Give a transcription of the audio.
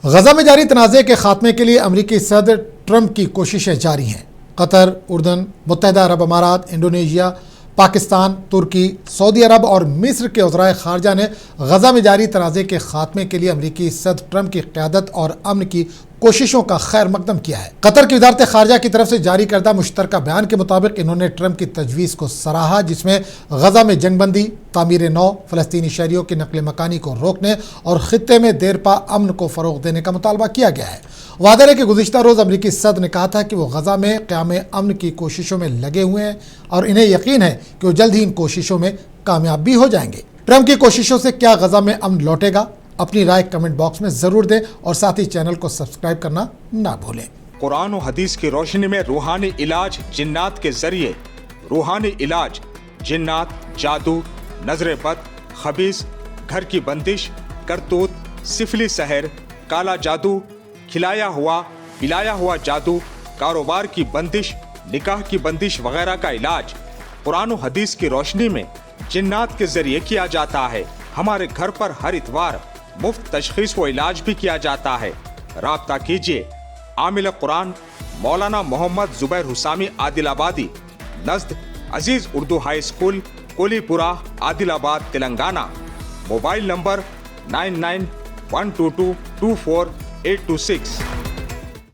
غزہ میں جاری تنازع کے خاتمے کے لیے امریکی صدر ٹرمپ کی کوششیں جاری ہیں۔ قطر، اردن، متحدہ عرب امارات، انڈونیشیا، پاکستان، ترکی، سعودی عرب اور مصر کے وزرائے خارجہ نے غزہ میں جاری تنازع کے خاتمے کے لیے امریکی صدر ٹرمپ کی قیادت اور امن کی کوششوں کا خیر مقدم کیا ہے۔ قطر کی وزارت خارجہ کی طرف سے جاری کردہ مشترکہ بیان کے مطابق انہوں نے ٹرمپ کی تجویز کو سراہا، جس میں غزہ میں جنگ بندی، تعمیر نو، فلسطینی شہریوں کی نقل مکانی کو روکنے اور خطے میں دیرپا امن کو فروغ دینے کا مطالبہ کیا گیا ہے۔ واضح ہے کہ گزشتہ روز امریکی صدر نے کہا تھا کہ وہ غزہ میں قیام امن کی کوششوں میں لگے ہوئے ہیں اور انہیں یقین ہے کہ وہ جلد ہی ان کوششوں میں کامیاب بھی ہو جائیں گے۔ ٹرمپ کی کوششوں سے کیا غزہ میں امن لوٹے گا؟ اپنی رائے کمنٹ باکس میں ضرور دیں اور ساتھ ہی چینل کو سبسکرائب کرنا نہ بھولیں۔ قرآن و حدیث کی روشنی میں روحانی علاج جنات کے ذریعے۔ روحانی علاج جنات، جادو، نظر بد، خبیث، گھر کی بندش، کرتوت، سفلی سحر، کالا جادو، کھلایا ہوا پلایا ہوا جادو، کاروبار کی بندش، نکاح کی بندش وغیرہ کا علاج قرآن و حدیث کی روشنی میں جنات کے ذریعے کیا جاتا ہے۔ ہمارے گھر پر ہر اتوار مفت تشخیص و علاج بھی کیا جاتا ہے۔ رابطہ کیجیے عامل قرآن مولانا محمد زبیر حسامی عادل آبادی، نزد عزیز اردو ہائی اسکول، کولی پورہ، عادل آباد، تلنگانہ۔ Mobile number 9912224826۔